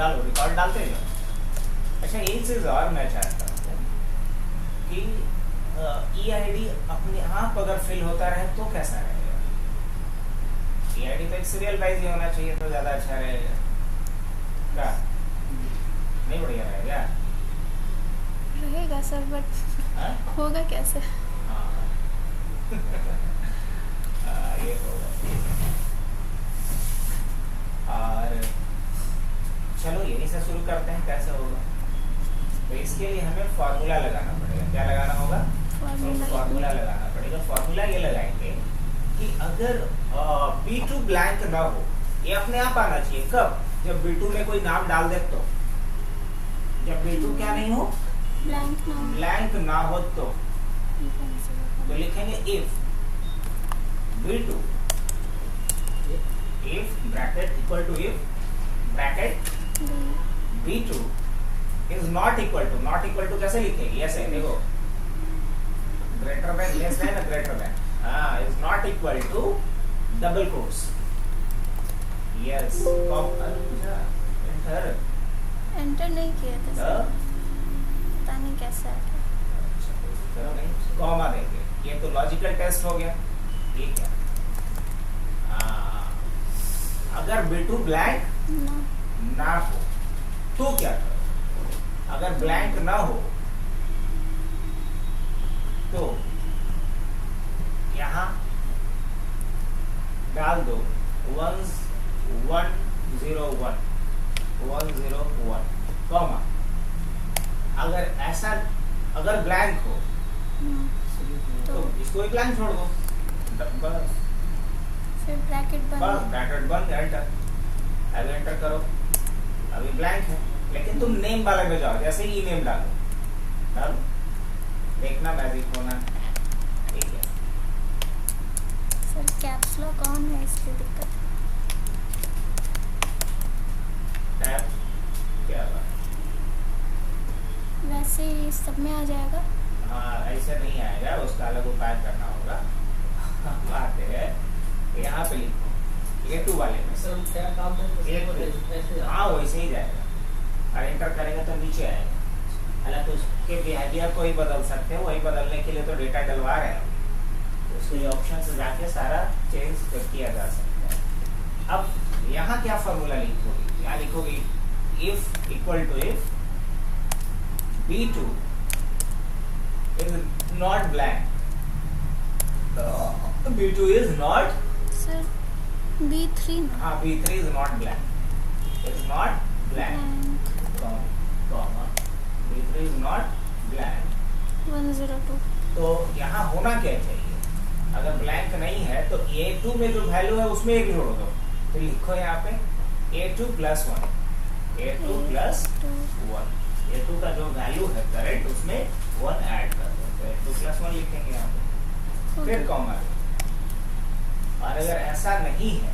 डालो, रिकॉर्ड डालते जाओ। अच्छा एक चीज और मैं चाहता हूँ कि EID अपने आप अगर फिल होता रहे तो कैसा रहेगा? EID तो एक सीरियल वाइज ही होना चाहिए तो ज्यादा अच्छा रहेगा क्या? नहीं बढ़िया रहेगा? रहेगा सर, बट होगा कैसे? ये होगा। और चलो यही से शुरू करते हैं, कैसे होगा? तो इसके लिए हमें फॉर्मूला लगाना पड़ेगा। क्या लगाना होगा? फॉर्मूला लगाना पड़ेगा। फॉर्मूला ये लगाएंगे कि अगर B2 ब्लैंक ना हो, ये अपने आप आना चाहिए। कब? जब B2 में कोई नाम डाल दे तो। जब B2 क्या नहीं हो, ब्लैंक ना हो तो लिखेंगे if B2, if bracket equal to, if bracket B2 is not equal to कैसे लिखेंगे? ऐसे देखो, greater than, less than, greater than, is not equal to double quotes. Yes, enter नहीं किया था सर, पता नहीं कैसे आ गया। चलो नहीं, कॉमा देंगे। ये तो लॉजिकल टेस्ट हो गया। ठीक है, अगर B2 ब्लैंक ना हो तो क्या करो? अगर ब्लैंक ना हो तो यहां डाल दो 101 कॉमा। अगर ऐसा, अगर ब्लैंक हो तो इसको एक लाइन छोड़ दो, बस। फिर ब्रैकेट बंद, एंटर। अब एंटर करो, अभी ब्लैंक है, लेकिन तुम नेम वाले में जाओ, जैसे ही नेम डालो, देखना मैजिक होना। ठीक है सर, कैप्स लॉक ऑन है, इसकी दिक्कत टैब क्या बात? वैसे ही सब में आ जाएगा। हाँ, ऐसे नहीं आएगा, उसका अलग उपाय करना होगा। बात है यहाँ पे लिखो A2 वाले में। सर क्या काम है? हाँ वैसे ही जाएगा, और एंटर करेंगे तो नीचे आएगा। हालांकि उसके बिहेवियर को ही बदल सकते हैं, वही बदलने के लिए तो डेटा डलवा रहे हैं, तो उसके ऑप्शन से जाके सारा चेंज किया जा सकता है। अब यहाँ क्या फॉर्मूला लिखोगे? यहाँ लिखोगे if equal to, if B2 is not blank, B2 is not, sir B3 हाँ B3 is not blank, comma B3 is not blank 102। तो यहाँ होना क्या चाहिए? अगर ब्लैंक नहीं है तो A2 में जो वैल्यू है उसमें एक जोड़ दो। तो लिखो यहाँ पे A2 plus 1, A2 plus 1, A2 का जो वैल्यू है करेक्ट, उसमें 1 ऐड कर दो, तो A2 plus 1 लिखेंगे यहाँ पे, फिर कॉमा। और अगर ऐसा नहीं है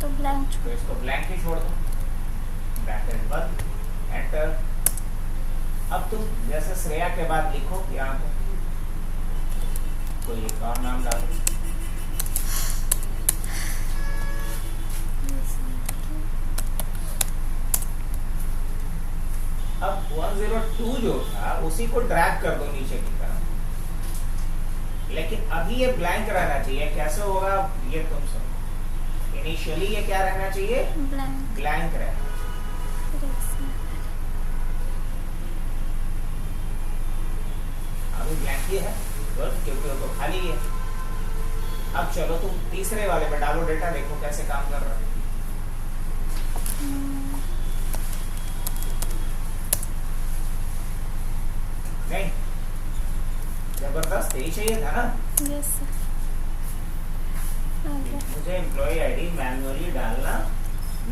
तो ब्लैंक, तो इसको ब्लैंक ही छोड़ दो, ब्रैकेट बंद, एंटर। अब तुम जैसे श्रेया के बाद लिखो यहाँ पे कोई एक और नाम डालो। अब 102 जो था उसी को ड्रैग कर दो नीचे की तरफ, लेकिन अभी ये ब्लैंक रहना चाहिए। कैसे होगा ये तुम समझो। इनिशियली ये क्या रहना चाहिए? ब्लैंक रहना। अभी ब्लैंक ही है क्योंकि वो खाली है। अब चलो तुम तीसरे वाले में डालो डेटा, देखो कैसे काम कर रहा है। नहीं, जबरदस्त, यही चाहिए था ना? Yes sir. मुझे एम्प्लॉय आईडी मैन्युअली डालना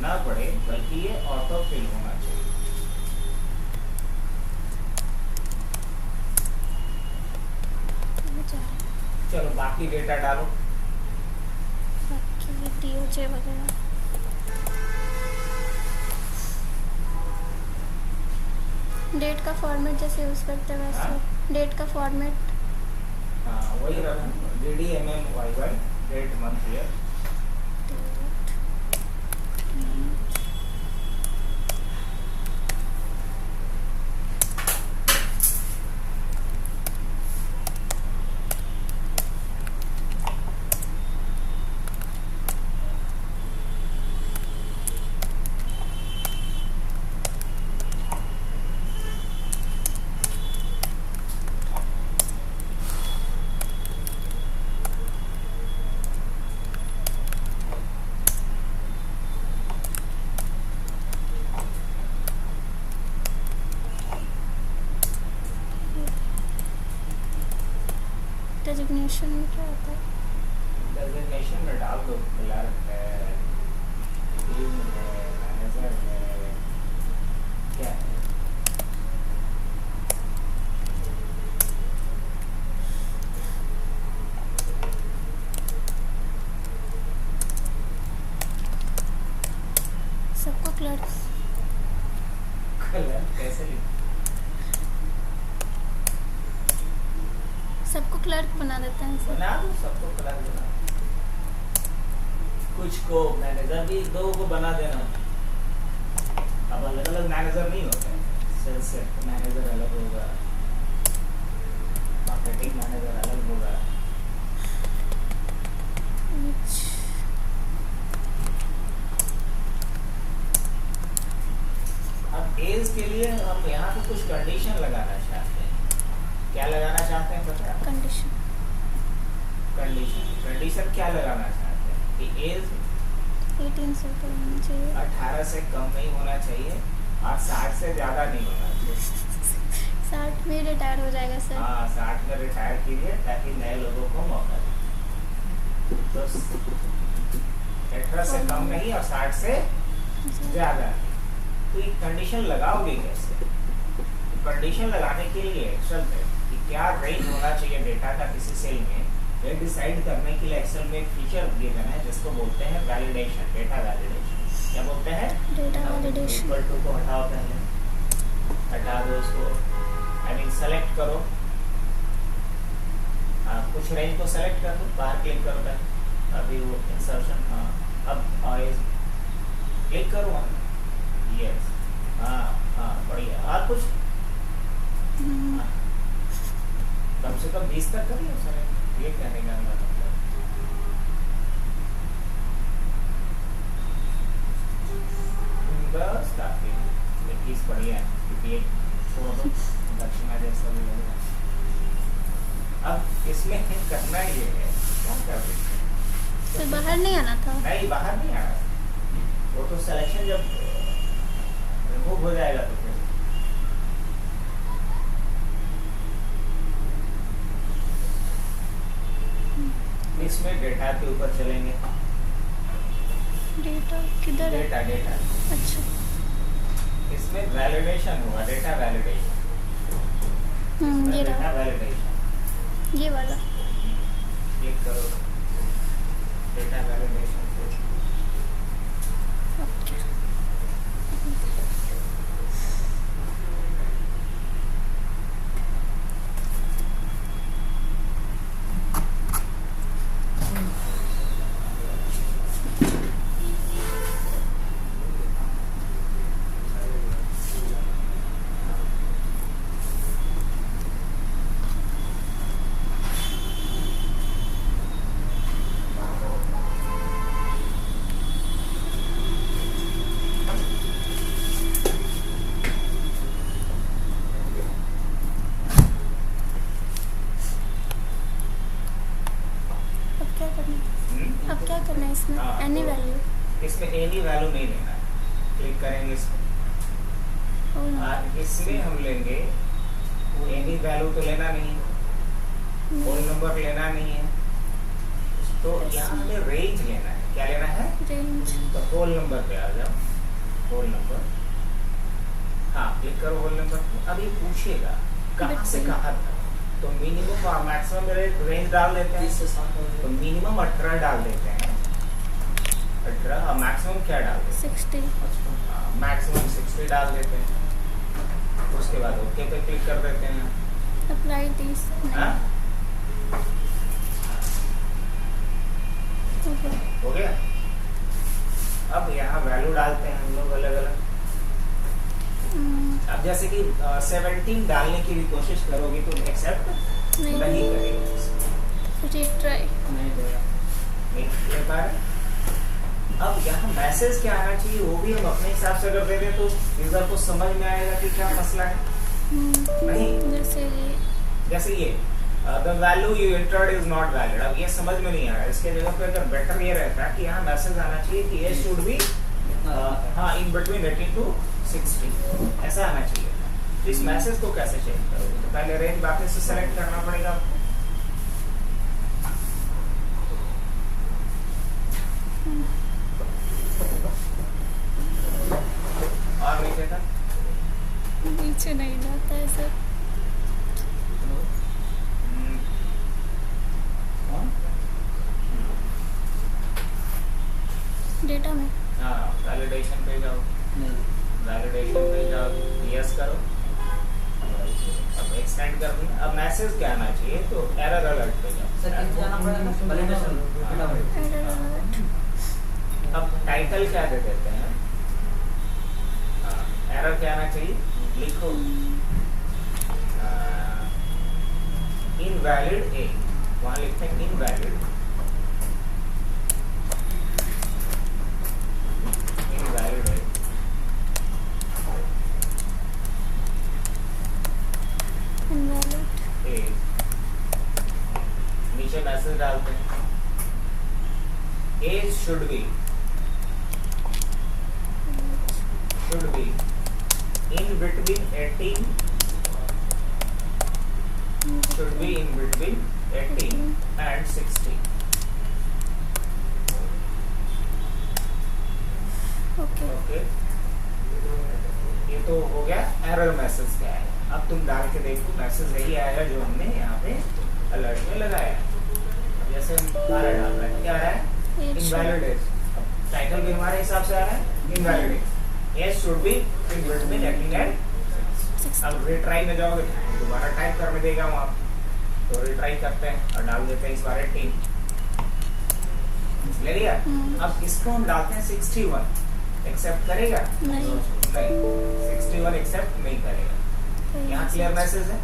ना पड़े, बल्कि ये ऑटो फिल होना चाहिए। चलो बाकी डेटा डालो, बाकी DOJ वगैरह। डेट का फॉर्मेट जैसे यूज करते हैं वैसे। डेट का फॉर्मेट हाँ वही रखो, DDMMYY, date month year. Designation में क्या आता है? डेजिग्नेशन में डाल दो, क्लर्क है, टीम है, मैनेजर है, क्या है? सबको क्लर्क क्लर्क कैसे लिख, सबको क्लर्क बना देते हैं सर। बना दो, सबको क्लर्क बना दो। कुछ को मैनेजर भी, दो को बना देना। अब अलग अलग मैनेजर नहीं होते हैं, सेल्स मैनेजर अलग होगा, मार्केटिंग मैनेजर अलग होगा। अब एज के लिए हम यहाँ पे कुछ कंडीशन लगाना चाहते हैं। क्या लगाना चाहते हैं पता है? कंडीशन। कंडीशन क्या लगाना चाहते हैं कि एज 18 से ऊपर होना चाहिए। 18 से कम नहीं होना चाहिए और 60 से ज्यादा नहीं होना चाहिए। 60 में रिटायर हो जाएगा सर। हाँ, 60 में रिटायर कीजिए ताकि नए लोगों को मौका दे। तो 18 से कम नहीं और 60 से ज्यादा। तो ये कंडीशन लगाओगे कैसे? कंडीशन लगाने के लिए एक्सेल में कि क्या रेंज होना चाहिए डेटा का किसी सेल में, ये डिसाइड करने के लिए एक्सेल में एक फीचर गिवन है जिसको बोलते हैं वैलिडेशन, डेटा वैलिडेशन। क्या बोलते हैं? Data validation. इक्वल टू को हटाओ, पहले हटा दो उसको, आई मीन सेलेक्ट करो। कुछ रेंज को सेलेक्ट कर दो, बाहर क्लिक करो पहले, अभी वो इंसर्शन, हाँ अब क्लिक करो, यस, हाँ हाँ बढ़िया। और कुछ कम से कम 20 तक करिए सर, ये कहने का मतलब। बस काफी 21 बढ़िया है, क्योंकि एक छोड़ दो, दक्षिणा जैसा भी लगेगा। अब इसमें करना ये है, क्या कर रहे हैं? तो बाहर नहीं आना था। नहीं, बाहर नहीं आना, वो तो सिलेक्शन जब रिमूव हो जाएगा तो फिर इसमें डेटा के ऊपर चलेंगे। डेटा किधर है? डेटा डेटा अच्छा, इसमें वैलिडेशन हुआ, डेटा वैलिडेशन। ये डेटा रहा, वैलिडेशन, ये वाला। क्लिक करो डेटा वैलिडेशन को। ओके। अब क्या करना है इसमें? हाँ, एनी तो वैल्यू। इसमें एनी वैल्यू नहीं लेना है, क्लिक करेंगे इसमें। इसमें हम लेंगे एनी वैल्यू तो लेना नहीं है, होल नंबर लेना नहीं है, तो यहाँ हमें रेंज लेना है। क्या लेना है? रेंज। तो होल नंबर पे आ जाओ, होल नंबर, हाँ क्लिक करो होल नंबर पे। अब ये पूछेगा कहाँ से कहाँ तक, तो मिनिमम और मैक्सिमम रेंज डाल देते हैं। तो मिनिमम 18 डाल देते हैं, 18, और मैक्सिमम क्या डाल देते हैं? 60। मैक्सिमम 60 डाल देते हैं। उसके बाद ओके पे क्लिक कर देते हैं। Apply this. हाँ? हो गया। अब यहाँ वैल्यू डालते हैं हम लोग अलग अलग। अब जैसे कि 17 डालने की भी कोशिश करोगी तो एक्सेप्ट नहीं करेगा, रिट्राई नहीं देगा। नहीं ले पा रहे। अब यहाँ मैसेज क्या आना चाहिए वो भी हम अपने हिसाब से अगर दे दें तो यूजर को समझ में आएगा कि क्या मसला है। नहीं, जैसे ये the value you entered is not valid, अब ये समझ में नहीं आ रहा है। इसके जगह पे अगर बेटर ये रहता है कि यहाँ मैसेज आना चाहिए कि ये शुड बी हाँ इन बिटवीन 18 to 60, ऐसा आना चाहिए। तो इस मैसेज को कैसे चेंज करोगे? तो पहले रेंज वापस से सेलेक्ट करना पड़ेगा। कुछ नहीं जाता है सर। कौन? डेटा में हाँ, वैलिडेशन पे जाओ, वैलिडेशन पे जाओ, यस करो। अब एक्सटेंड कर दिया। अब मैसेज क्या आना चाहिए, तो एरर अलर्ट पे जाओ। सर किस जाना पड़ेगा? वैलिडेशन फटाफट। Error alert. अब टाइटल क्या दे देते हैं? एरर क्या आना चाहिए, लिखो इनवैलिड ए, वहां लिखते हैं invalid, invalid a, invalid a, नीचे मैसेज डालते हैं age should be in between 18 should be in between 18 and 60. Okay. Okay, ये तो हो गया एरर मैसेज क्या है। अब तुम डाल के देखो मैसेज यही आएगा जो हमने यहाँ पे अलर्ट में लगाया है। अब जैसे हम डाल रहे हैं, क्या आ रहा है, इनवैलिड एज। टाइटल भी हमारे हिसाब से आ रहा है invalid age, age should be in between 18 and. अब रिट्राई में जाओगे दोबारा टाइप करने देगा वहाँ, तो रिट्राई करते हैं और डाल देते हैं इस बार 18, ले लिया। अब इसको हम डालते हैं 61, एक्सेप्ट करेगा? नहीं। 61 एक्सेप्ट नहीं करेगा। यहाँ क्लियर मैसेज है।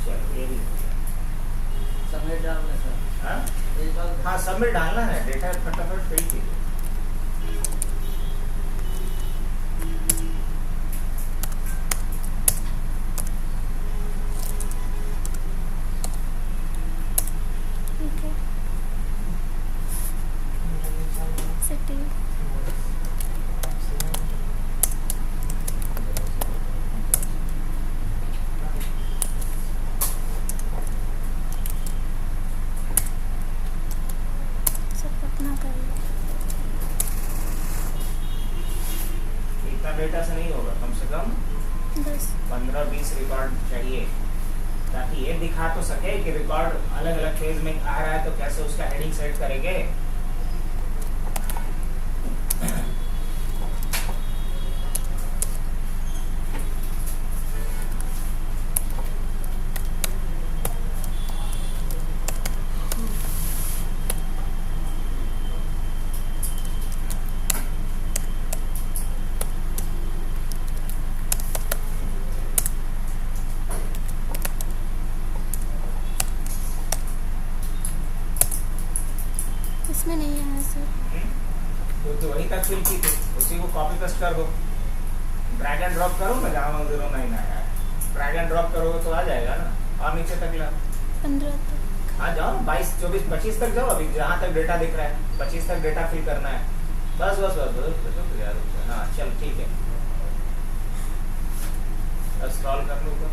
चलो ये भी सबमिट डालना सर। हाँ एक बार हाँ, सबमिट डालना है, डेटा फटाफट फिल कीजिए। ओके। सिटी सब अपना कर लो। इतना डेटा से नहीं होगा, कम से कम 15-20 रिकॉर्ड चाहिए, ताकि ये दिखा तो सके कि रिकॉर्ड अलग अलग फेज में आ रहा है, तो कैसे उसका हेडिंग सेट करेंगे। इसमें नहीं आया सर। तो वहीं तक फिल की थी, उसी को कॉपी पेस्ट कर दो, ड्रैग एंड ड्रॉप करो ना, जहाँ 109 आया है ड्रैग एंड ड्रॉप करोगे तो आ जाएगा ना, और नीचे तक ला 15 तक। हाँ जाओ 22, 24, 25 तक जाओ। अभी जहाँ तक डेटा दिख रहा है 25 तक डेटा फिल करना है। बस बस बस बस यार। हाँ चल ठीक है, स्क्रॉल कर लो ऊपर।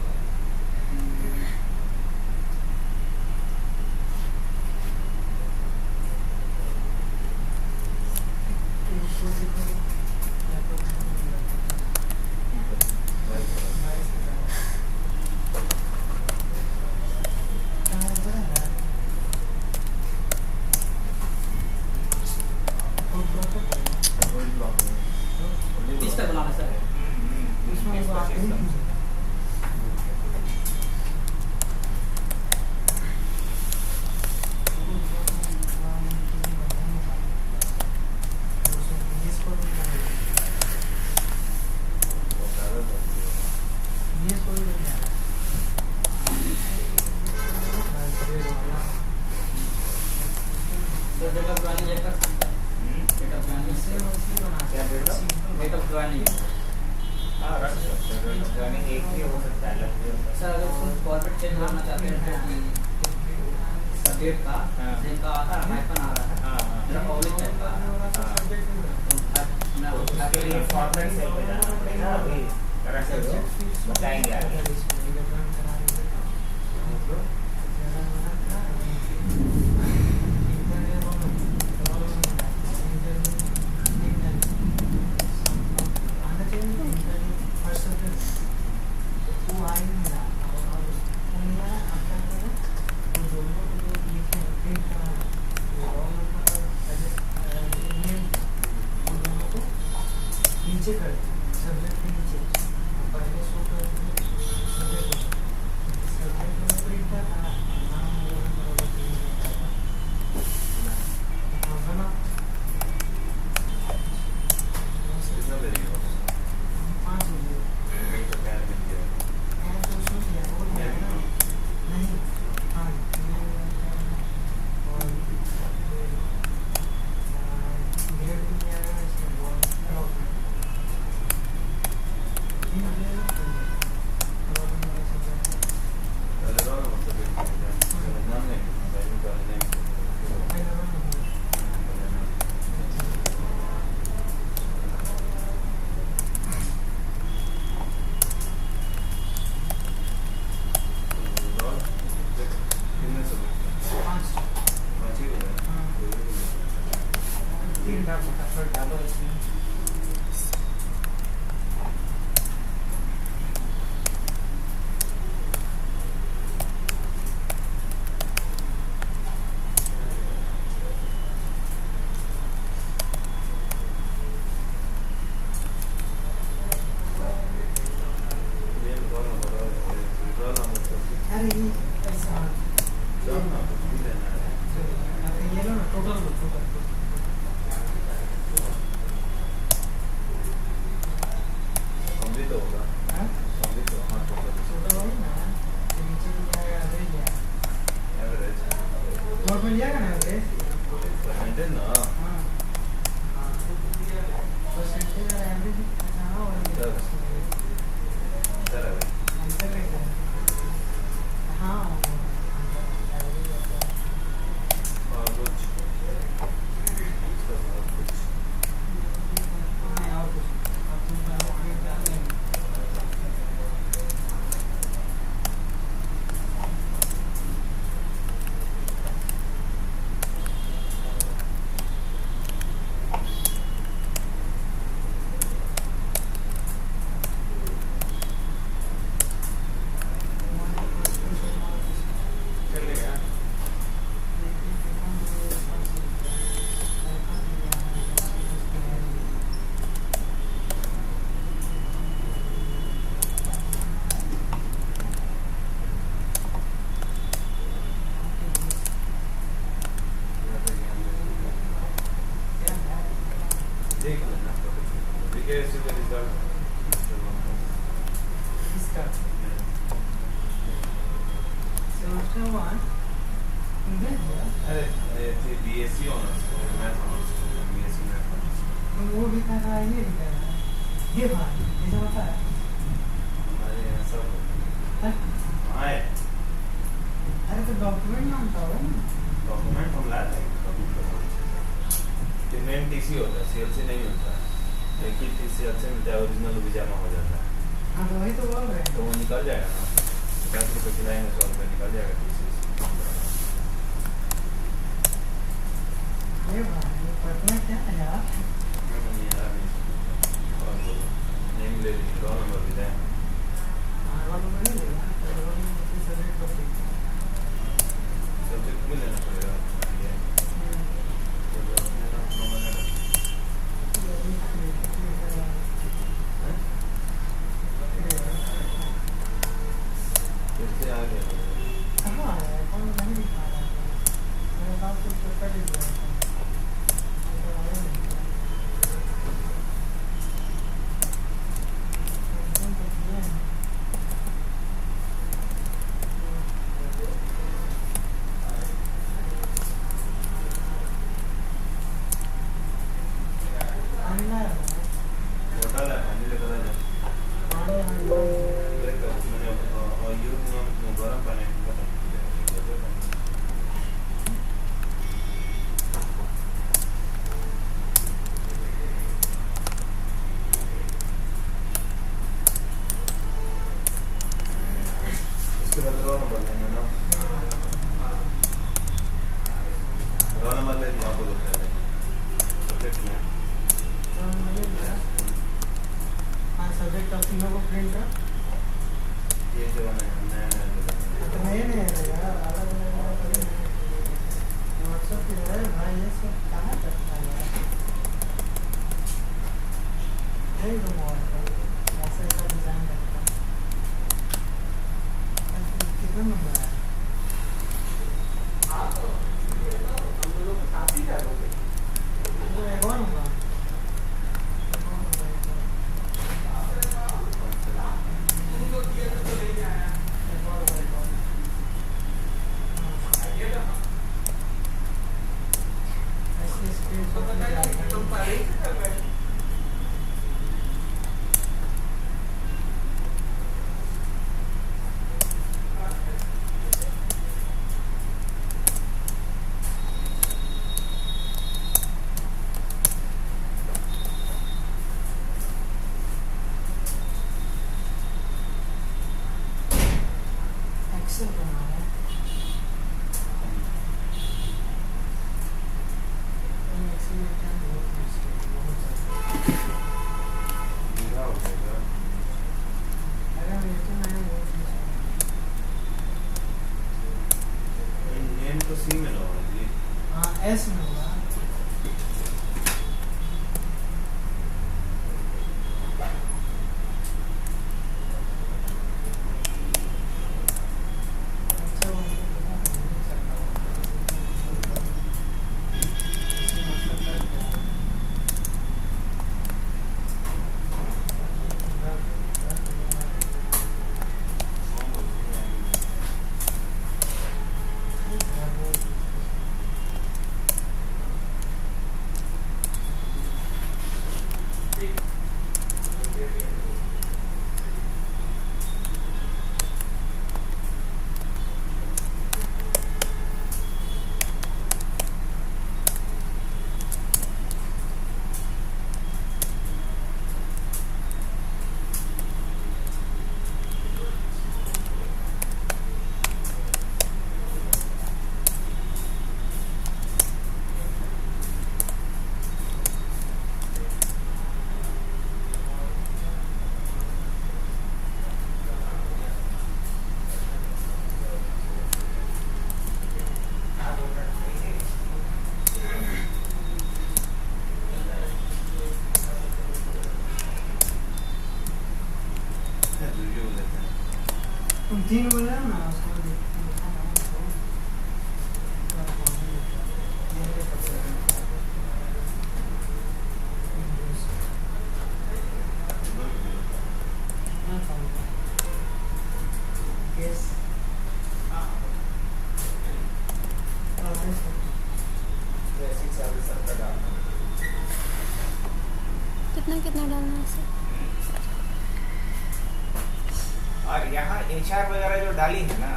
किस तक बनाना सर? तो डेटा प्लानिंग चेक कर सकते हैं। डेटा प्लानिंग से क्या डेटा? डेटा प्लानिंग हाँ रख सकते हो, डेटा प्लानिंग एक भी हो सकता है, अलग भी हो सकता सर, अगर उसको फॉर्मेट चेंज करना चाहते हैं तो डेट का हाँ। जिनका आता है हाइफन आ रहा है, है। हाँ हाँ, मेरा पब्लिक टाइप का तो उसके लिए फॉर्मेट सेल पे जाना पड़ेगा। अभी रख सकते हो, बताएंगे आगे। नीचे कर सब्जेक्ट के नीचे पहले शो कर सब्जेक्ट में प्रिंट था नाम वगैरह बराबर नहीं होता था हाँ ना कितना देगा 5 रुपये नहीं तो क्या मिल गया मैं तो सोच लिया वो नहीं हाँ और ग्रेड भी नहीं आया इसमें बहुत ड्रॉप डालो इसमें अरे ये ऐसा ये लो ना टोटल कंप्लीट होगा हाँ कंप्लीट तो हाँ टोटल वही ना नीचे भी जाएगा एवरेज लिया एवरेज नोट में लिया ना एवरेज परसेंटेज ना हाँ परसेंटेज और एवरेज हाँ और सर अंतर रहता है हाँ एवरेज होता है और कुछ नहीं और कुछ अब तुम प्रिंट डाल देंगे चलेगा देख लेना बीकेएससी का रिजल्ट इसका सेमेस्टर 1 भेज दिया अरे ये BSc honours math honours BSc math honours तो वो भी कर रहा है ये भी कर रहा है ये भाई ऐसा होता है हमारे यहाँ सब हाँ? हाँ है अरे तो डॉक्यूमेंट मांगता होगा ना डॉक्यूमेंट हम लाते हैं मेन टीसी होता है सीएलसी नहीं होता है एक ही सीएलसी मिलता है ओरिजिनल भी जमा हो जाता है हाँ तो वही तो बोल रहे हैं तो वो निकल जाएगा ना 50 रुपये खिलाएंगे 100 रुपये निकल जाएगा टीसी ये भाई ये पढ़ना क्या है यार नेम ले लीजिए रोल नंबर भी दें हाँ वालों में नहीं लेगा तो वालों में किसी सब्जेक्ट को ठीक सब्जेक्ट भी लेना पड़ेगा तो अपने नाम नंबर है कैसे आ गया कहाँ है कौन नहीं दिखा रहा है मेरे पास कुछ पेपर दिख रहा है होटल है पानी लेकर आ जाओ मैंने और यू गरम पानी इसके बाद रोल नंबर लेंगे ना रोल नंबर ले लिया आपको लोग सब्जेक्ट में हाँ सब्जेक्ट ऑफ तीनों को प्रिंट कर ये जो है नया नहीं नहीं यार अलग अलग व्हाट्सएप पे है भाई ये सब कहाँ करता है यार भेज दो मोबाइल पर ऐसा ऐसा डिजाइन रहता है। कितना नंबर है? वो एक और होगा। ऐसे स्क्रीनशॉट निकालना। एक्सेल बना है। एक्सेल में क्या बहुत मुश्किल है, बहुत ज़्यादा। पूरा हो जाएगा। अरे ये तो मैं बहुत मुश्किल। नेम तो सी में लो जी। हाँ एस में होगा। अच्छा वो मुझे पता नहीं चलता होगा। इसमें मतलब क्या है? रिव्यू लेते हैं। तुम 3 बोले ना उसको देखा ना उसको क्या बोलते हैं मेरे पता नहीं ना कौन केस बेसिक सर्विस सबका डालना। कितना कितना डालना है इसे? और यहाँ HR वगैरह जो डाली है ना,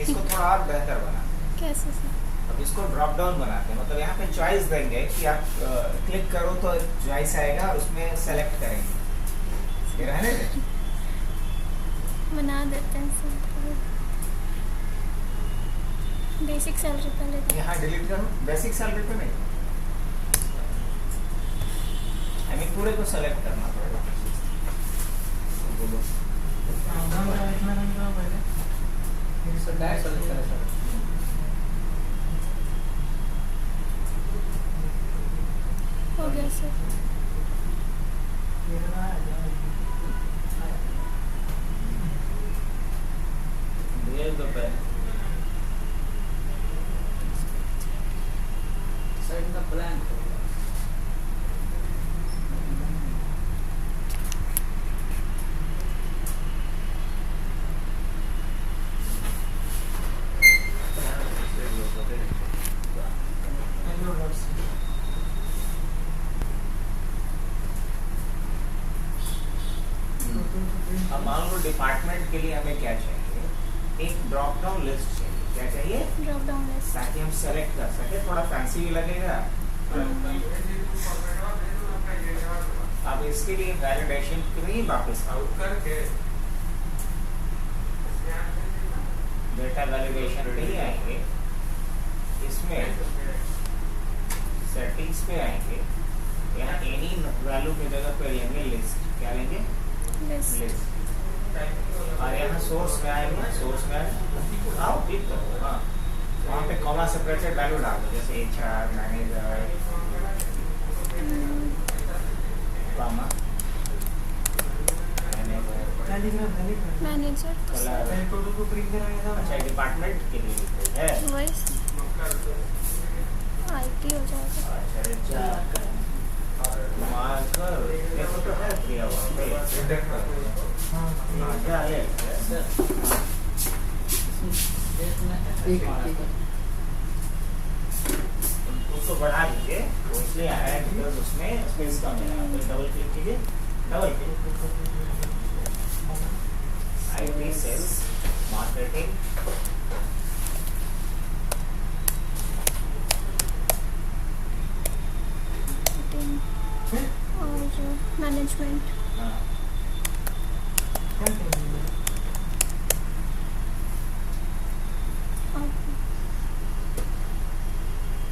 इसको थोड़ा और बेहतर बना। कैसे से? अब इसको ड्रॉप डाउन बनाते हैं, मतलब यहाँ पे चॉइस देंगे कि आप क्लिक करो तो चॉइस आएगा और उसमें सेलेक्ट करेंगे। ये रहने दें। बना देते हैं सब। बेसिक सैलरी पहले दे। यहाँ डिलीट करो, बेसिक सैलरी पे नहीं, आई मीन पूरे को सेलेक्ट करना पड़ेगा। बोलो इतना रंग का पहले फिर से डायरेक्ट सेलेक्ट करें सर। हो गया सर। ये रहा है भेज दो पहले। Set the plan. Hello dot C अब मान लो डिपार्टमेंट के लिए हमें क्या चाहिए, एक ड्रॉप डाउन लिस्ट चाहिए। क्या चाहिए? Drop down list. ताकि हम सेलेक्ट कर सके, थोड़ा फैंसी भी लगेगा। अब इसके लिए वैलिडेशन क्यों वापस आओ करके डेटा वैलिडेशन पे ही आएंगे, इसमें सेटिंग्स पे आएंगे, यहाँ एनी वैल्यू की जगह पे लेंगे लिस्ट। क्या लेंगे? लिस्ट। लिस्ट। और यहाँ सोर्स में आएंगे, सोर्स में आओ ठीक तो हाँ, वहाँ पे कॉमा सेपरेटेड वैल्यू डाल दो, जैसे HR मैनेजर कॉमा क्या लिख रहा है? मैनेजर तो सर पहले टोटल को प्रिंट कराया था। अच्छा डिपार्टमेंट के लिए लिख रही है। वही IT हो जाएगा। अच्छा मार्कर देखो तो है दिया हुआ पे हाँ क्या है एक उसको बढ़ा दीजिए, वो इसलिए आया है बिकॉज उसमें स्पेस कम है। आप डबल क्लिक कीजिए, double click IT sales marketing और मैनेजमेंट। हाँ क्या करेंगे?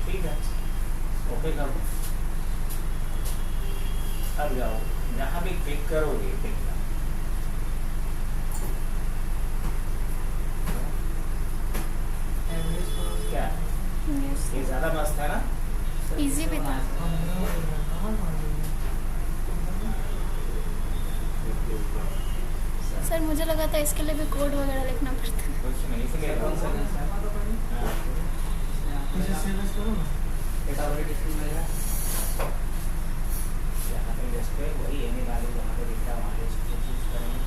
ठीक है ओके कर दो। अब जाओ जहाँ भी क्लिक करोगे देखना एवरेज को क्या ये ज्यादा मस्त है ना। इजी भी था। 15 सर मुझे लगा था इसके लिए भी कोड वगैरह लिखना पड़ता है। कुछ नहीं इसलिए कौन सा नहीं है? हाँ। इसे सेलेक्ट करो ना। यहाँ पे जिस पे वही एनी वाले जहाँ पे दिख रहा है वहाँ पे इसको चूज करेंगे।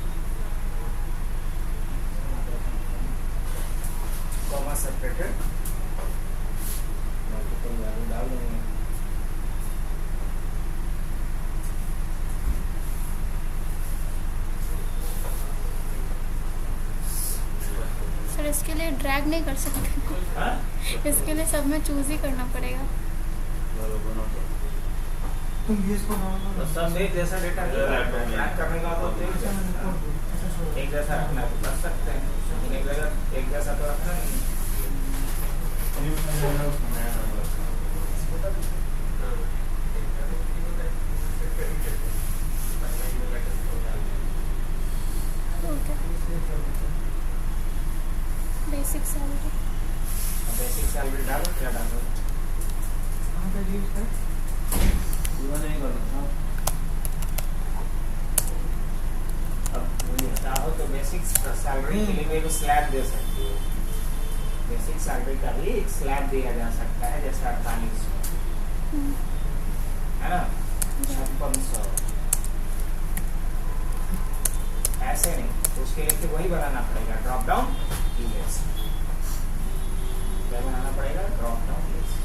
कॉमा सेपरेटेड मल्टीपल वैल्यू डाल देंगे। सर इसके लिए ड्रैग नहीं कर सकते। हाँ इसके लिए सब में चूज ही करना पड़ेगा। तुम ये इसको डाउनलोड तो करो। सब एक जैसा डेटा ट्रैक करने का तो एक जैसा रखना तो कर सकते हैं, लेकिन एक जैसा तो रखना नहीं। Okay basic salary. Basic salary डालो, क्या डालो? कहाँ पे यूज कर? अब चाहो तो बेसिक सैलरी के लिए भी एक स्लैब दे सकती हो। बेसिक सैलरी का भी एक स्लैब दिया जा सकता है, जैसे 4800 है ना, 5600 ऐसे नहीं। तो उसके लिए फिर वही बनाना पड़ेगा, ड्रॉप डाउन लिस्ट। क्या बनाना पड़ेगा? Drop down list.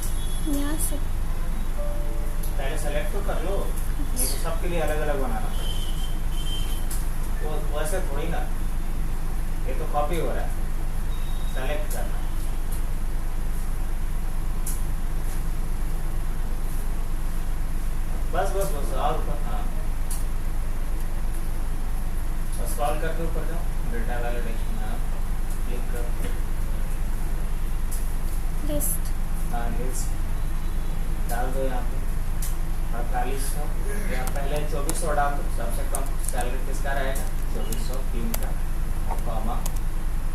यहाँ से पहले सेलेक्ट तो कर लो, नहीं तो सबके लिए अलग अलग बनाना पड़ेगा। तो वैसे थोड़ी ना, ये तो कॉपी हो रहा है, सेलेक्ट करना। बस बस बस और ऊपर, हाँ स्क्रॉल करके ऊपर जाओ, डेटा वाले टेक्स्ट में आप क्लिक करो। लिस्ट। हाँ लिस्ट डाल दो यहाँ पे 4800। यहाँ पहले 2400 डाल दो, सबसे कम सैलरी किसका रहेगा? 2400 3 का, कॉमा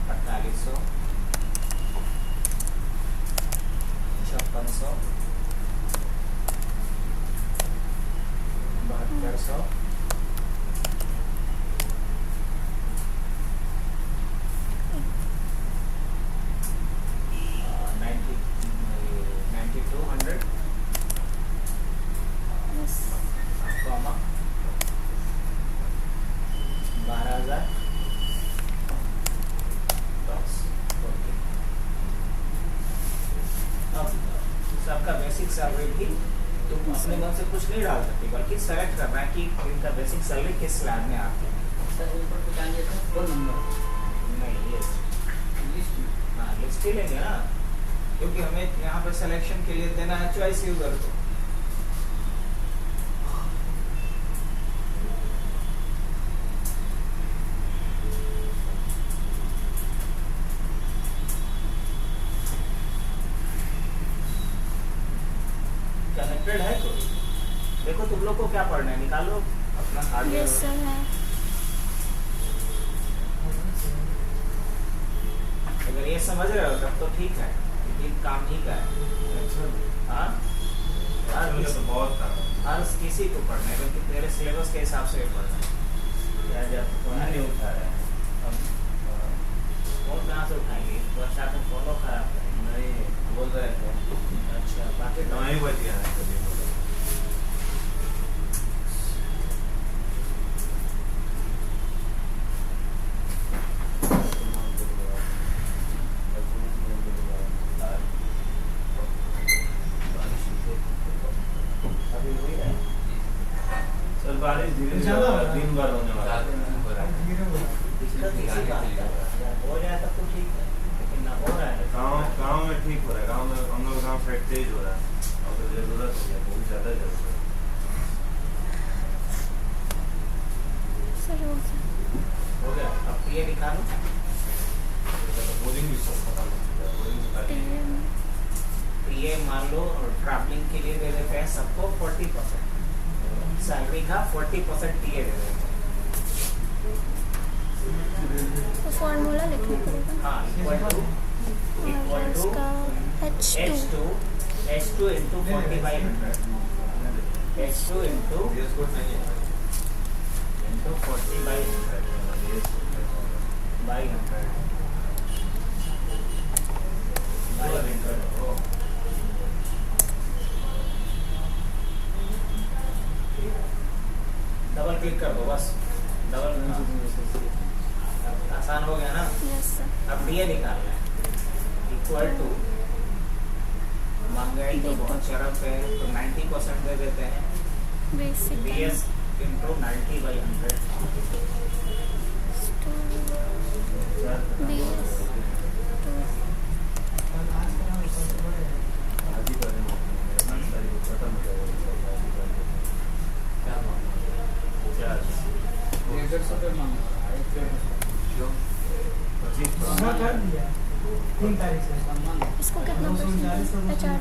4800 5600 7200 9200 यस कॉमा 12000 बस। ओके अब सबका बेसिक सैलरी भी तुम अपने मन से कुछ नहीं डाल सकती, बल्कि सेलेक्ट करना है कि इनका बेसिक सैलरी किस स्लैब में आती है। नहीं लिस्ट, हाँ लिस्ट ही लेंगे ना, क्योंकि हमें यहाँ पे सिलेक्शन के लिए देना है चॉइस यूजर को। कनेक्टेड है कोई? देखो तुम लोग को क्या पढ़ना है, निकालो अपना हार्डवेयर। यस सर है। अगर ये समझ रहे हो तब तो ठीक है, ये काम ही का है। हाँ हर तो बहुत था। हर किसी को पढ़ना है, क्योंकि तेरे सिलेबस के हिसाब से पढ़ना है। या जब फोन नहीं उठा रहे हैं अब फोन कहाँ से उठाएंगे वर्षा को फॉलो खराब करेंगे नहीं बोल रहे थे अच्छा बाकी 9 ही बज गया है तभी बोला अभी हुई है सर बारिश धीरे ज़्यादा हो रहा है। दिन भर होने वाला है धीरे हो रहा है। दिक्कत इसी बात का है। अगर हो जाए तब तो ठीक है लेकिन ना हो रहा है गाँव में ठीक हो रहा है गाँव में हम लोग गाँव साइड तेज हो रहा है और तो जरूरत है बहुत ज़्यादा जरूरत है सर हो गया। हो गया अब ये निकालो बोरिंग भी सब खत्म हो चुका है बोरिंग भी खाली है। टीएम ये मान लो ट्रैवलिंग के लिए दे देते हैं सबको 40% सैलरी का 40% टीए दे देते हैं तो फॉर्मूला लिखना पड़ेगा हाँ इक्वल टू और उसका H2 H2 into 40/100 H2 into DS code नहीं है 40/100 by 100 by 100 डबल क्लिक कर दो बस डबल आसान हो गया ना यस सर अब ये निकालना है इक्वल टू महंगाई तो बहुत शर्म पे है तो 90% दे देते हैं बेसिक BS into 90/100 BS और आज का नाम सबसे बड़े है। आज ही करेंगे 5 तारीख को खत्म हो जाएगा आज ही करेंगे क्या मांगना चार्ज 150 रुपये मांग रहा है 150 क्यों 25 हाँ, कर दिया 3 तारीख से सामान इसको कितना 239 परसेंट HR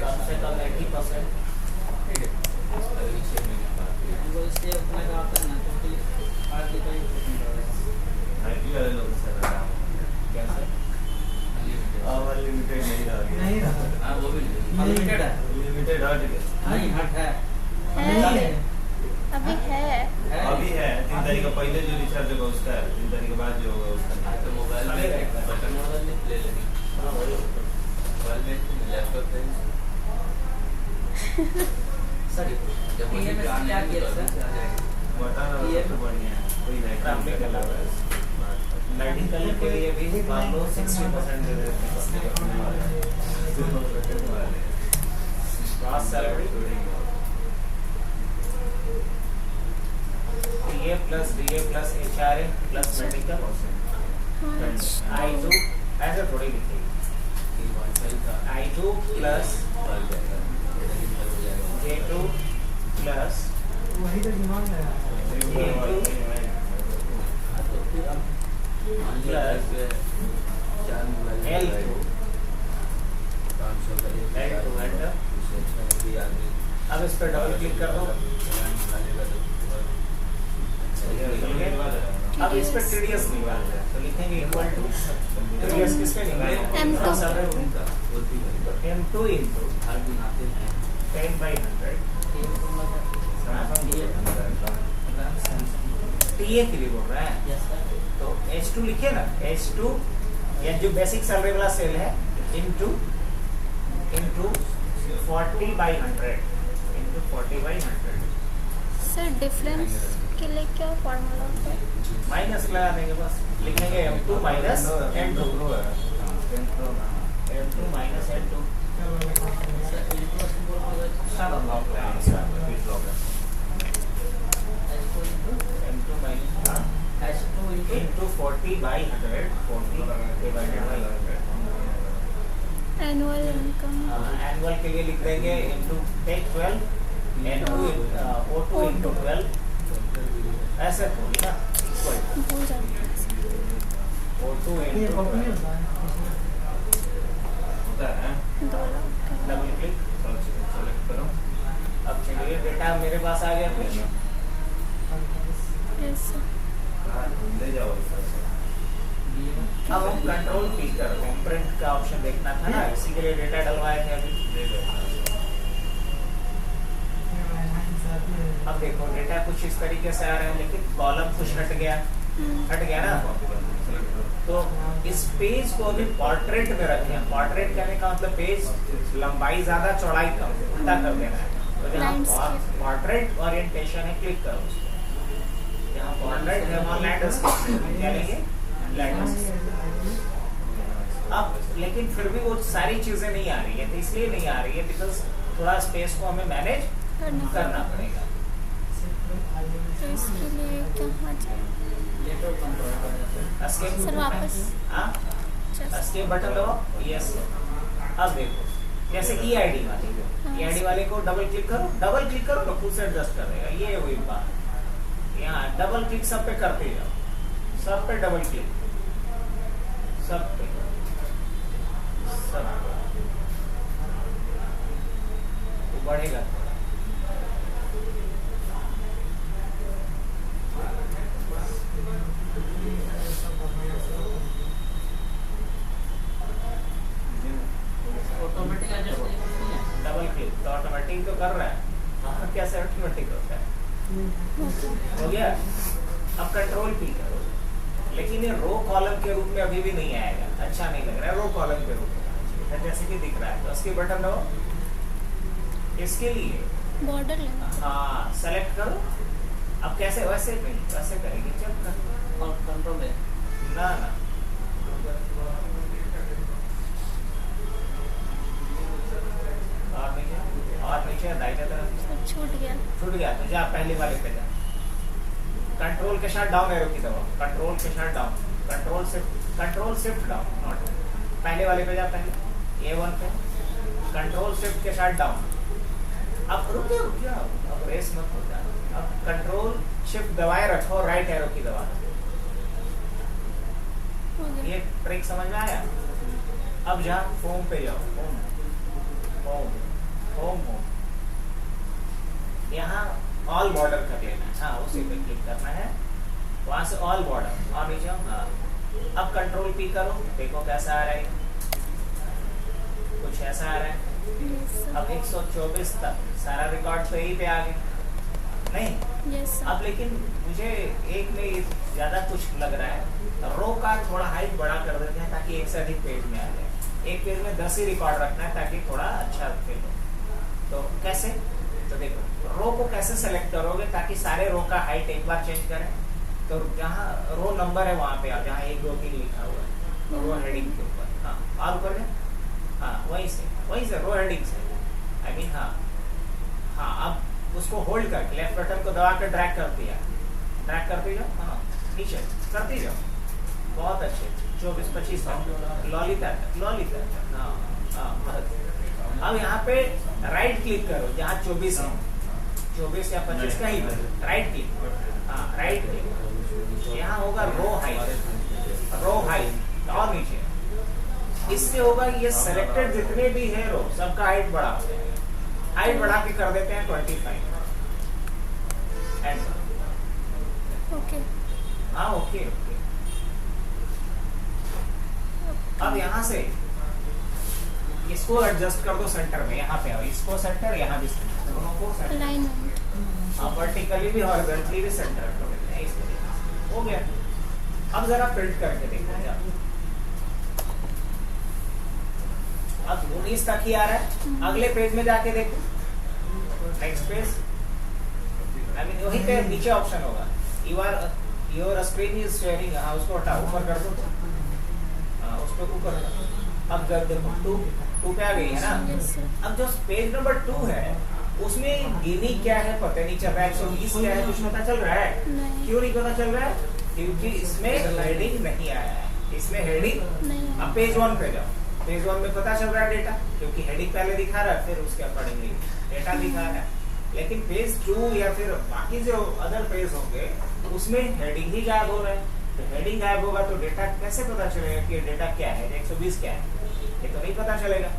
कम से कम 80% वो इससे अपने का आता है ना तो फिर आगे का ही आईटी वाले लोग से रहा कैसे अब अनलिमिटेड नहीं रह गया नहीं रहा अनलिमिटेड है अनलिमिटेड हट गया नहीं हट है नहीं है अभी है अभी है 3 तारीख का पहले जो रिचार्ज होगा उसका है 3 तारीख के बाद जो होगा उसका नहीं है। मोबाइल में बटन वाला नहीं ले लेंगे हाँ वही मोबाइल में लैपटॉप पे सर जब वही TMS प्लान क्या लेंगे किया तो सर? अभी से आ जाएगा बटन और ये सबसे बढ़िया है कोई नहीं ट्रैवलिंग के अलावा मेडिकल के लिए भी मान लो 60% दे देते हैं gross salary TA plus DA plus HRA plus medical हाँ I2 ऐसे थोड़ी लिखेगी कि वाईफाई का I2 प्लस बढ़ जाएगा लेकिन हो जाएगा J2 प्लस वही तो दिमाग में रहा है तो फिर अब मान लिया कि 4 मोबाइल L2 500 का एक L2 एंटर उससे अच्छा है कि आदमी अब इस पर डबल क्लिक कर दो निकालेगा तो अब इस पर TDS निकाल रहे हैं तो लिखेंगे इक्वल टू TDS किस पे निकालेंगे M2 उनका और भी तो M2 into हर दिन आते हैं 10/100 टीए के लिए बोल रहे हैं यस सर तो H2 लिखिए ना H2 या जो बेसिक सैलरी वाला सेल है into 40/100 into 40/100 सर डिफरेंस के लिए क्या फॉर्मूला होता है माइनस लगा देंगे बस लिखेंगे M2 minus M2 M2 minus M2 sir इनप्लस बोल सब लॉक लगाएंगे M2 minus H2 into 40/100 40 divided by 100 annual income annual के लिए लिख देंगे into take 12 O2 into 12 ऐसे थोड़ी ना इक्वल भूल जाते हैं O2 ये into कंपनी 12 होता है होता है 2 लाख डबल क्लिक सेलेक्ट करो अब चलिए डेटा मेरे पास आ गया कुछ यस ले जाओ अब हम कंट्रोल पी कर रहे हैं प्रिंट का ऑप्शन देखना था ना इसी के लिए डेटा डलवाए थे अभी ले लो ये वाला हिसाब अब देखो डेटा कुछ इस तरीके से आ रहा है, लेकिन कॉलम कुछ हट गया ना। तो इस पेज को अभी पोर्ट्रेट में रखें। पोर्ट्रेट करने का मतलब पेज लंबाई ज्यादा चौड़ाई कम, उल्टा कर देना है। तो जहाँ पोर्ट्रेट ओरिएंटेशन है क्लिक करो उसको, जहाँ पोर्ट्रेट है वहाँ लैंडस्केप क्या लेंगे, लैंडस्केप। अब लेकिन फिर भी वो सारी चीजें नहीं आ रही है, तो इसलिए नहीं आ रही है बिकॉज थोड़ा स्पेस को हमें मैनेज करना पड़ेगा। तो इसके लिए कहाँ जाए सर वापस? एस्केप बटन दबाओ, यस। अब देखो जैसे EID वाले को डबल क्लिक करो तो खुद से एडजस्ट कर देगा। ये हुई बात, यहाँ डबल क्लिक सब पे करते जाओ, सब पे डबल क्लिक, सब पे सब वो बढ़ेगा थोड़ा। ऑटोमेटिक एडजस्ट नहीं है। डबल क्लिक तो ऑटोमेटिक तो कर रहा है, हाँ कैसे ऑटोमेटिक होता है, हो गया। अब कंट्रोल P करो, लेकिन ये रो कॉलम के रूप में अभी भी नहीं आएगा, अच्छा नहीं लग रहा है। रो कॉलम के रूप में जैसे कि दिख रहा है, तो उसके बटन दो। इसके लिए बॉर्डर लेना। हाँ सेलेक्ट करो। अब कैसे, वैसे नहीं, वैसे करेंगे, चेक कर और कंट्रोल है ना और नीचे दाहिने तरफ छूट गया। तो जा पहले वाले पे जा, कंट्रोल के साथ डाउन एरो की दबाओ, कंट्रोल के साथ डाउन, कंट्रोल शिफ्ट डाउन, पहले वाले पे जा, पहले A1 पे कंट्रोल शिफ्ट के साथ डाउन। अब रुकिए, अब रेस मत हो जाए। अब कंट्रोल शिफ्ट दबाए रखो, राइट एरो की दबा दो। ये ट्रिक समझ में आया? अब जा होम पे जाओ, होम यहाँ ऑल बॉर्डर कर लेना है, हाँ उसी पे क्लिक करना है, वहां से ऑल बॉर्डर और नीचे। हाँ अब कंट्रोल P करो, देखो कैसा आ रहा है, कुछ ऐसा आ रहा है। अब 124 तक सारा रिकॉर्ड तो यही पे आ गया नहीं। अब लेकिन मुझे एक में ज्यादा कुछ लग रहा है, रो का थोड़ा हाइट बड़ा कर देते हैं ताकि एक से अधिक पेज में आ जाए। एक पेज में 10 ही रिकॉर्ड रखना है ताकि थोड़ा अच्छा फील हो। तो कैसे, तो देखो रो को कैसे सेलेक्ट करोगे ताकि सारे रो का हाइट एक बार चेंज करें। तो जहाँ रो नंबर है वहाँ पे आप, जहाँ 1 2 3 लिखा हुआ है रो हेडिंग के ऊपर, हाँ और ऊपर है, हाँ वहीं से रो हेडिंग से, आई मीन हाँ अब उसको होल्ड करके लेफ्ट बटन को दबा कर ड्रैग करती जाओ, हाँ नीचे करती जाओ, बहुत अच्छे 24 25 लॉलीता, हाँ। अब यहाँ पे राइट क्लिक करो जहाँ 24 है, 24 या 25 का ही राइट क्लिक, हाँ राइट क्लिक, यहाँ होगा रो हाइट और नीचे। इससे होगा ये सेलेक्टेड जितने भी है रो सबका हाइट बढ़ा, हाइट बढ़ा के कर देते हैं 25 ओके। हाँ ओके। अब यहाँ से इसको एडजस्ट कर दो सेंटर में, यहाँ पे आओ, इसको सेंटर, यहाँ भी सेंटर, दोनों को सेंटर, अलाइनमेंट वर्टिकली भी हॉरिजॉन्टली भी सेंटर कर देते हैं, इस तरीके से हो गया। अब जरा प्रिंट करके देखो, अब 19 तक ही आ रहा है। अगले पेज में जाके देखो, नेक्स्ट पेज, आई मीन वहीं पे नीचे ऑप्शन होगा योर स्क्रीन इज शेयरिंग, हाँ उसको हटाओ, ऊपर कर दो, हाँ उसको ऊपर। अब जब देखो 2 पे आ गई है ना। अब जो पेज नंबर 2 है उसमें गिनी क्या है पता नहीं चल रहा है, 120 क्या है कुछ पता चल रहा है? क्यों नहीं पता चल रहा है? क्योंकि इसमें हेडिंग नहीं आया है, इसमें हेडिंग नहीं। अब पेज 1 पे जाओ, पेज 1 में पता चल रहा है डेटा, क्योंकि हेडिंग पहले दिखा रहा है, फिर उसके अकॉर्डिंगली डेटा दिखा रहा है। लेकिन पेज 2 या फिर बाकी जो अदर पेज होंगे उसमें हेडिंग ही गायब हो रहा है। तो हेडिंग गायब होगा तो डेटा कैसे पता चलेगा कि डेटा क्या है, 120 क्या है? ये तो नहीं पता चलेगा।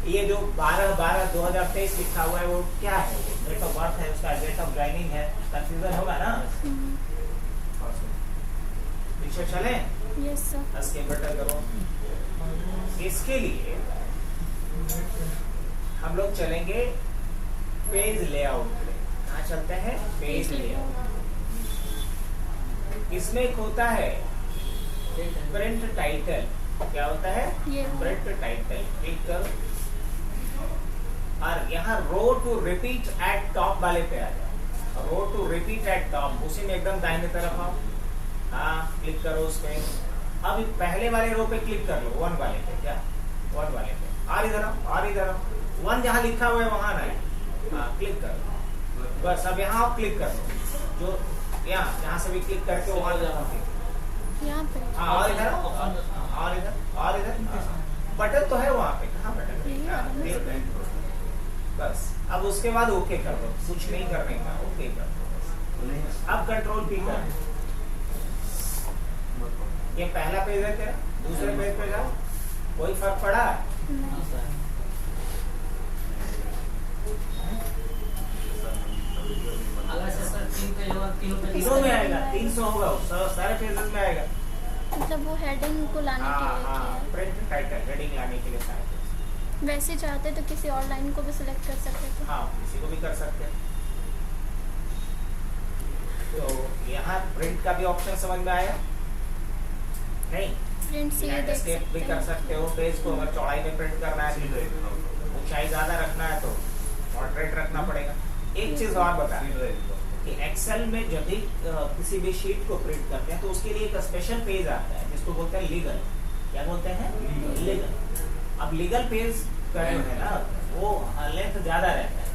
ये जो 12/12/2023 लिखा हुआ है वो क्या है? डेट ऑफ बर्थ है, उसका डेट ऑफ ज्वाइनिंग है, कंफ्यूजन होगा ना। पीछे चले, यस सर। इसके बटन करो। इसके लिए हम लोग चलेंगे पेज लेआउट पे, यहाँ चलते हैं पेज लेआउट। इसमें एक होता है प्रिंट टाइटल। क्या होता है? ये प्रिंट टाइटल। क्लिक करो और यहाँ रो टू रिपीट एट टॉप वाले पे आ जाओ। रो टू रिपीट एट टॉप, उसी में एकदम दाहिने तरफ आओ। हाँ, क्लिक करो उस पे। अब पहले वाले रो पे क्लिक कर लो, 1 वाले पे। क्या 1 वाले पे? और इधर आओ, और इधर आओ। 1 जहाँ लिखा हुआ है वहां ना। हाँ, क्लिक करो बस। अब यहाँ आप क्लिक कर लो, जो यहाँ से भी क्लिक करके वहां जाओ। यहाँ पे। हाँ, और इधर और इधर और इधर। बटन तो है वहाँ पे, कहाँ बटन यही है? वाला क्लिक करो बस। अब उसके बाद ओके कर दो, कुछ नहीं करने का, ओके कर दो बस। अब कंट्रोल पी कर। ये पहला पेज है तेरा, दूसरे पेज पे जाओ। कोई फर्क पड़ा? नहीं। अगर से सर 3 पेज और 3 पेज तीनों में आएगा, 300 होगा, सारे पेजेस में आएगा। मतलब वो हेडिंग को लाने के लिए किया हाँ, है। प्रिंट टाइटल हेडिंग लाने के लिए सारे पेज। वैसे चाहते तो किसी और लाइन को भी सिलेक्ट कर सकते थे। हाँ, किसी को भी कर सकते हैं। तो यहाँ प्रिंट का भी ऑप्शन समझ में आया? नहीं, प्रिंट से ये देख लैंडस्केप भी कर सकते हो। पेज को अगर चौड़ाई में प्रिंट करना है, ऊंचाई ज्यादा रखना है तो मॉडरेट रखना पड़ेगा। एक चीज और बता कि एक्सेल में जब भी किसी भी शीट को प्रिंट करते हैं तो उसके लिए एक स्पेशल पेज आता है जिसको बोलते हैं लीगल। क्या बोलते हैं? लीगल। अब लीगल पेज करे हैं ना, वो लेंथ ज्यादा रहता है।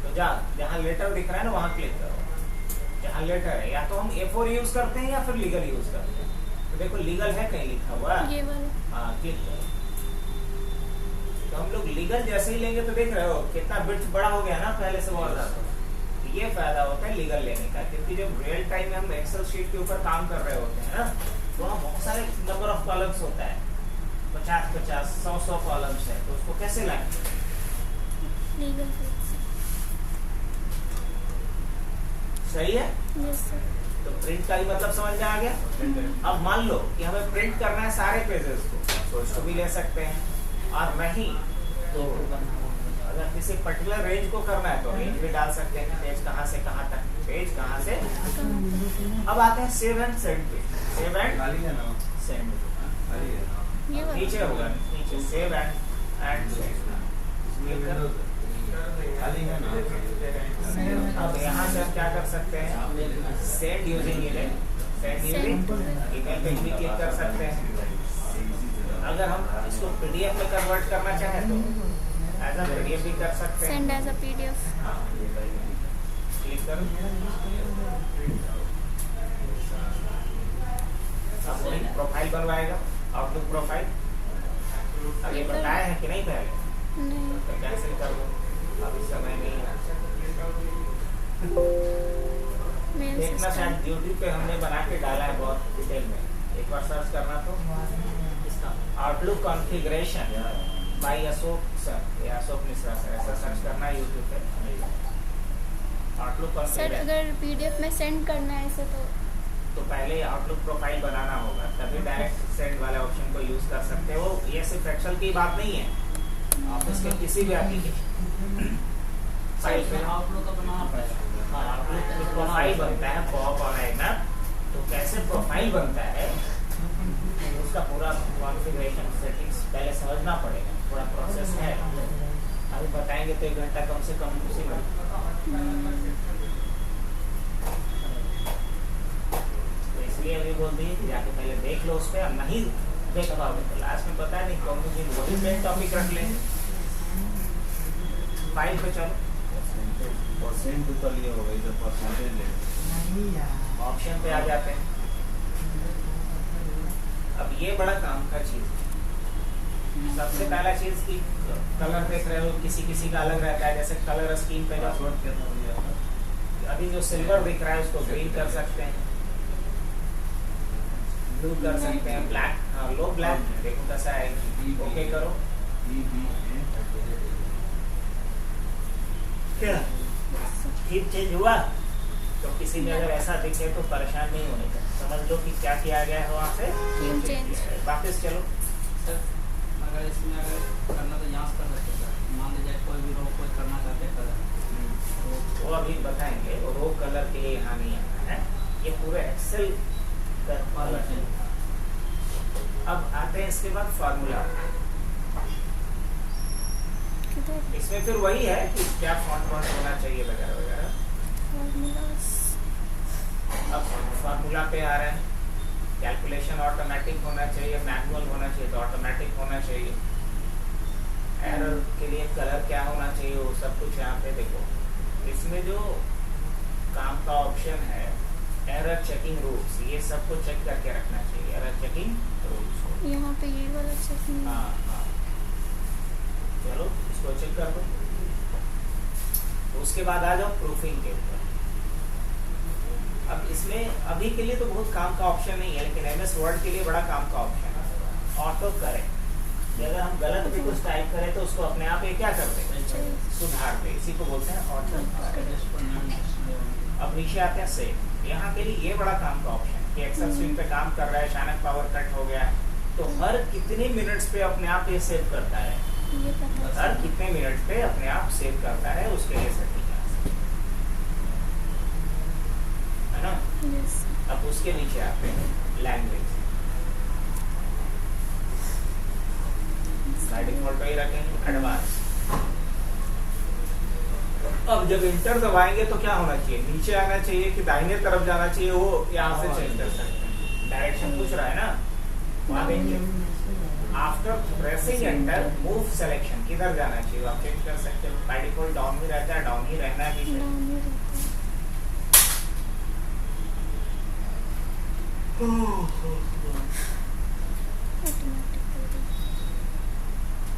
तो जहाँ लेटर दिख रहा है ना वहाँ क्लिक करो। जहाँ लेटर है, या तो हम A4 यूज करते हैं या फिर लीगल यूज करते हैं। तो देखो लीगल है कहीं लिखा हुआ। ये वाला। हाँ, क्लिक करो। तो हम लोग लीगल जैसे ही लेंगे तो देख रहे हो कितना बिट्स बड़ा हो गया ना पहले से बहुत ज्यादा। तो ये फायदा होता है लीगल लेने का, क्योंकि जब रियल टाइम में हम एक्सेल शीट के ऊपर काम कर रहे होते हैं ना, तो वहाँ बहुत सारे नंबर ऑफ कॉलम्स होता है, 50-50, 100 कॉलम्स है। तो उसको कैसे लाएं? लीगल पेज से। सही है? Yes sir. तो प्रिंट का ही मतलब समझ में आ गया। अब मान लो कि हमें प्रिंट करना है सारे पेजेस को, तो उसको भी ले सकते हैं। और नहीं तो अगर किसी पर्टिकुलर रेंज को करना है तो रेंज भी डाल सकते हैं, पेज कहाँ से कहाँ तक, पेज कहाँ से। अब आते हैं सेव एंड सेंड पे। सेव एंड सेंड ये वाला। नीचे होगा, नीचे सेव एंड सेंड। अब यहाँ से हम क्या कर सकते हैं? Send using email. Send using email पे भी क्लिक कर सकते हैं। अगर हम इसको PDF में कन्वर्ट करना चाहें तो एज अ PDF भी कर सकते हैं। Send as a PDF। हाँ, क्लिक करो। अब वही प्रोफाइल बनवाएगा, आउटलुक प्रोफाइल। अब ये बताया है कि नहीं पहले? नहीं। तो कैंसिल कर दो, अभी समय नहीं है। मेल देखना सिस्टम। शायद यूट्यूब पे हमने बना के डाला है बहुत डिटेल में, एक बार सर्च करना तो इसका Outlook configuration by Ashok sir या अशोक मिश्रा सर, ऐसा सर्च करना है यूट्यूब पे। Outlook sir configuration. अगर PDF में सेंड करना है इसे तो पहले आउटलुक प्रोफाइल बनाना होगा, तभी डायरेक्ट सेंड वाले ऑप्शन को यूज कर सकते हो। ये सिर्फ एक्सेल की बात नहीं है, ऑफिस के किसी भी एप्लीकेशन फाइल पे आउटलुक का बनाना पड़ेगा। हाँ, आउटलुक प्रोफाइल बनता है पॉप और ना, तो कैसे प्रोफाइल बनता है उसका पूरा कॉन्फ़िगरेशन सेटिंग्स पहले समझना पड़ेगा, पूरा प्रोसेस है। अभी बताएंगे तो 1 घंटा कम से कम उसी में। तो इसलिए अभी बोल दिए कि जाके पहले देख लो उस पर, और नहीं देख पाओगे तो लास्ट में पता नहीं कौन सी वही मेन टॉपिक रख लेंगे। फाइल पे चलो, परसेंट तो लिए होगा, इधर परसेंटेज ले नहीं यार। ऑप्शन पे आ जाते हैं। अब ये बड़ा काम का चीज है। सबसे पहला चीज की कलर देख रहे हो, किसी किसी का अलग रहता है। जैसे कलर स्कीम पे जाओ, पासवर्ड क्या था भैया? अभी जो सिल्वर दिख रहा है उसको ग्रीन कर सकते हैं, ब्लू कर सकते हैं, ब्लैक। हाँ, लो ब्लैक देखो कैसा है। ओके करो। क्या थीम चेंज हुआ? तो किसी में अगर ऐसा दिखे तो परेशान नहीं होने का, समझ लो कि क्या किया गया है वहाँ से। Theme change. वापस चलो। सर अगर इसमें अगर करना तो यहाँ से कर सकते हैं। मान लीजिए कोई भी रोग कोई करना चाहते हैं कलर, तो वो अभी बताएंगे, वो रो कलर के लिए यहाँ नहीं आना है, ये पूरे एक्सेल का कलर है। अब आते हैं इसके बाद फार्मूला। किधर इसमें फिर वही है कि क्या फॉन्ट होना चाहिए वगैरह वगैरह। फॉर्मूलाज? अब फार्मूला पे आ रहे हैं, कैलकुलेशन ऑटोमेटिक होना चाहिए, मैनुअल होना चाहिए तो ऑटोमेटिक होना चाहिए। एरर के लिए कलर क्या होना चाहिए, वो सब कुछ यहाँ पे देखो। इसमें जो काम का ऑप्शन है एरर चेकिंग रूल्स, ये सबको चेक करके रखना चाहिए, एरर चेकिंग रूल्स को। यहाँ पे ये वाला चेकिंग। हाँ हाँ, चलो इसको चेक कर दो। तो उसके बाद आ जाओ प्रूफिंग के ऊपर। अब इसमें अभी के लिए तो बहुत काम का ऑप्शन नहीं है, लेकिन MS वर्ड के लिए बड़ा काम का ऑप्शन है, ऑटो करेक्ट। अगर हम गलत भी कुछ टाइप करें तो उसको अपने आप ये क्या करते हैं, सुधार दे, इसी को बोलते हैं ऑटो करेक्ट। अब नीचे आते हैं सेव। यहाँ के लिए ये बड़ा काम का ऑप्शन है कि एक्सेल स्क्रीन पे काम कर रहा है, अचानक पावर कट हो गया तो हर कितने मिनट्स पे अपने आप ये सेव करता है, ये पता है। हर कितने मिनट पे अपने आप सेव करता है, उसके लिए सेटिंग है ना। Yes. अब उसके नीचे आते हैं लैंग्वेज, बाय डिफॉल्ट ही रखेंगे एडवांस। अब जब इंटर दबाएंगे तो क्या होना चाहिए, नीचे आना चाहिए कि दाहिने तरफ जाना चाहिए, वो यहाँ से चेंज कर सकते हैं। डायरेक्शन पूछ रहा है ना, वहाँ देखिए after pressing enter move selection किधर जाना चाहिए आप चेंज कर सकते हो। बाय डिफॉल्ट डाउन ही रहता है, डाउन ही रहना है पीछे। डाउन ही रहता है।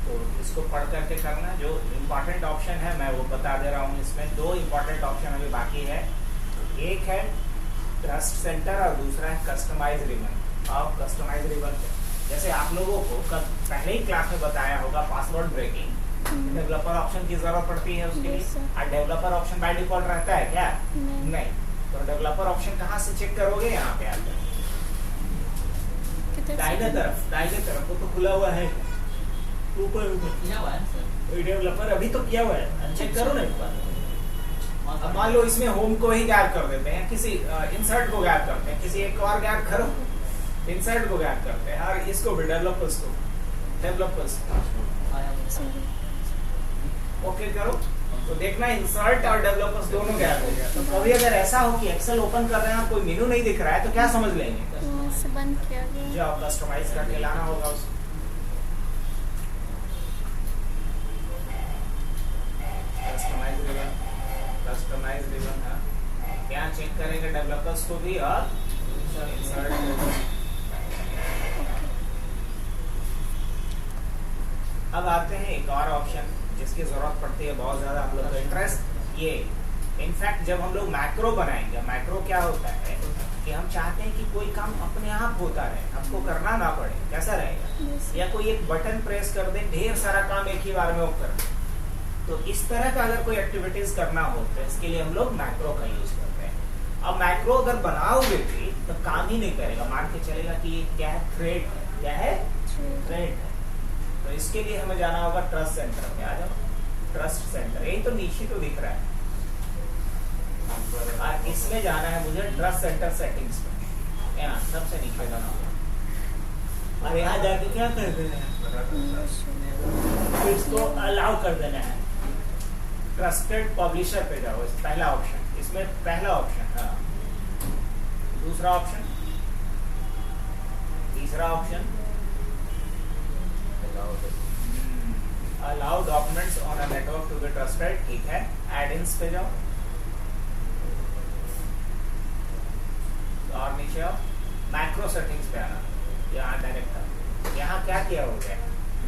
तो इसको पढ़ करके करना। जो इम्पोर्टेंट ऑप्शन है मैं वो बता दे रहा हूँ। इसमें दो इम्पोर्टेंट ऑप्शन अभी बाकी है, एक है ट्रस्ट सेंटर और दूसरा है कस्टमाइज रिबन। अब कस्टमाइज रिबन जैसे आप लोगों को पहले ही क्लास में बताया होगा, पासवर्ड ब्रेकिंग डेवलपर ऑप्शन की जरूरत पड़ती है उसके लिए। और डेवलपर ऑप्शन बाय डिफॉल्ट रहता है क्या? नहीं। तो डेवलपर ऑप्शन कहाँ से चेक करोगे? यहाँ पे आकर दाहिने तरफ वो तो खुला हुआ है, ऊपर किया हुआ है सर, डेवलपर अभी तो किया हुआ है, चेक करो ना एक बार। अब मान लो इसमें होम को ही गायब कर देते हैं, किसी इंसर्ट को गायब करते हैं, किसी एक और गायब करो, इंसर्ट को गायब करते हैं, और इसको भी डेवलपर्स ओके करो तो देखना इंसर्ट और डेवलपर्स दोनों गायब हो गया। तो कभी अगर ऐसा हो कि एक्सेल ओपन कर रहे हैं और कोई मेनू नहीं दिख रहा है तो क्या समझ लेंगे? बंद किया गया। जो आप कस्टमाइज करके लाना होगा उसको। कस्टमाइज रिबन हाँ, यहाँ चेक करेंगे डेवलपर्स को भी और इंसर्ट। अब आते हैं एक और ऑप्शन जिसकी जरूरत पड़ती है बहुत ज्यादा हम लोग का इंटरेस्ट। ये इनफैक्ट जब हम लोग मैक्रो बनाएंगे, मैक्रो क्या होता है कि हम चाहते हैं कि कोई काम अपने आप होता रहे, हमको करना ना पड़े। कैसा रहेगा? या कोई एक बटन प्रेस कर दे, ढेर सारा काम एक ही बार में वो कर दे। तो इस तरह का अगर कोई एक्टिविटीज करना हो तो इसके लिए हम लोग मैक्रो का यूज करते हैं। अब मैक्रो अगर बनाओगे भी तो काम ही नहीं करेगा, मान के चलेगा कि ये क्या है, थ्रेड। क्या है? थ्रेड है। तो इसके लिए हमें जाना होगा ट्रस्ट सेंटर में। आ जाओ ट्रस्ट सेंटर, यही तो नीचे तो दिख रहा है। और इसमें जाना है मुझे ट्रस्ट सेंटर सेटिंग्स में, यहाँ सबसे नीचे जाना होगा। और यहाँ जाके क्या कर देना है, इसको अलाउ कर देना है। ट्रस्टेड पब्लिशर पे जाओ, पहला ऑप्शन, इसमें पहला ऑप्शन। हाँ, दूसरा ऑप्शन, तीसरा option, allow documents on a network to be trusted. ठीक है, एड-इन्स पे जाओ और नीचे आओ, मैक्रो सेटिंग्स पे आना, यहाँ डायरेक्ट। यहाँ क्या किया हो गया,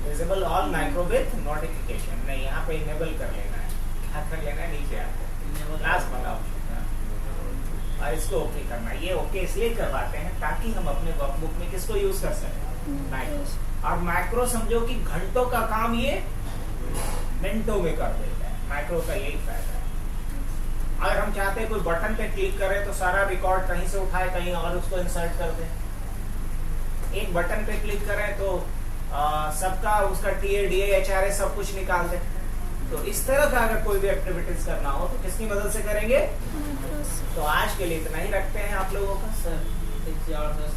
visible all macro with notification, नहीं यहाँ पे इनेबल कर लेना है। क्या कर लेना है? नीचे आते लास्ट वाला ऑप्शन, और इसको ओके करना है। ये ओके इसलिए करवाते हैं ताकि हम अपने वर्कबुक में किसको यूज कर सकें, मैक्रो। और मैक्रो समझो कि घंटों का काम ये मिनटों में कर देता है। मैक्रो का यही फायदा है। अगर हम चाहते हैं कोई बटन पे क्लिक करें तो सारा रिकॉर्ड कहीं से उठाए कहीं और उसको इंसर्ट कर दें। एक बटन पे क्लिक करें तो सबका उसका TA, DA, HRA सब कुछ निकाल दे। तो इस तरह का अगर कोई भी एक्टिविटीज करना हो तो किसकी मदद से करेंगे? तो आज के लिए इतना ही रखते हैं आप लोगों का। सर एक चीज और सर,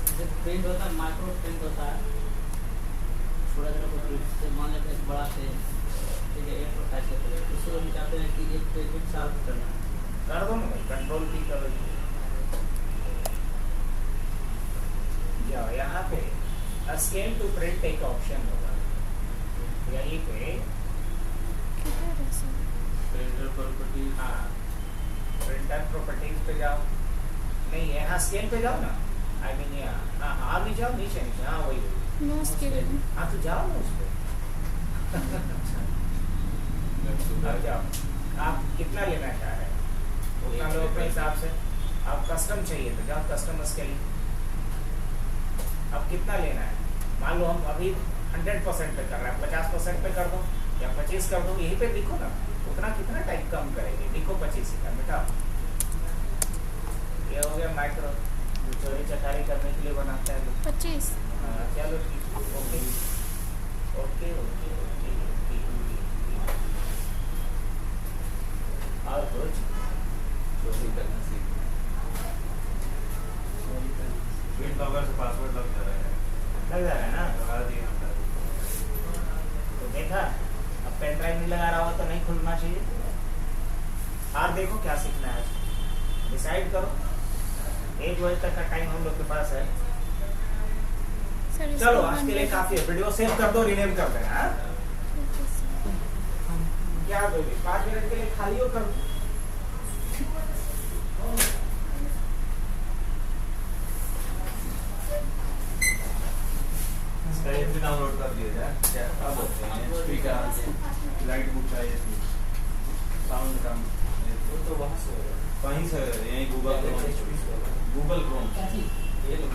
प्रिंट होता है, माइक्रो प्रिंट होता है, छोटा छोटा कुछ से मान लेते हैं बड़ा से, ठीक है, एक प्रोफाइल से उसको हम चाहते हैं कि एक पेज में साफ करना है। कर दो ना भाई, कंट्रोल की करो। जाओ यहाँ पे स्केल टू प्रिंट एक ऑप्शन होगा, यहीं पे प्रिंटर प्रॉपर्टी। हाँ प्रिंटर प्रॉपर्टीज पे जाओ, नहीं यहाँ स्केल पे जाओ ना, आई मीन यहाँ, हाँ हाँ भी जाओ, नीचे नीचे, हाँ वही वही, नो स्किल। हाँ तो जाओ ना उस पे। अब जाओ, आप कितना लेना चाह रहे हैं उतना लो अपने हिसाब से। आप कस्टम चाहिए तो जाओ कस्टम स्केल। अब कितना लेना है, मान लो हम अभी 100% पे कर रहे हैं, 50% पे कर दो या 25 कर दो, यहीं पे लिखो ना उतना कितना टाइम कम करेंगे, लिखो 25 का मिटाओ। ये हो गया माइक्रो, जो चोरी चकारी करने के लिए बनाते हैं लोग। 25। हाँ, चलो ठीक, okay okay okay okay okay. और कुछ चोरी करना सीख। बिट लॉगर से पासवर्ड लग जा रहा है, लग जा रहा है ना? लगा दिया हमने। तो देखा, अब पेन ड्राइव नहीं लगा रहा हो तो नहीं खुलना चाहिए। और देखो क्या सीखना है, डिसाइड करो। 1 बजे तक का टाइम हम लोग के पास है। सर चलो आज के लिए काफी है, वीडियो सेव कर दो, रिनेम कर देना। हाँ? क्या दोगे, 5 मिनट के लिए खाली हो कर दो। इसका ये भी डाउनलोड कर दिया जाए क्या? अब होते हैं HP का लाइट बुक चाहिए थी, साउंड कम, वो तो वहाँ से होगा। कहीं से यही गूगल क्रोम। ये लोग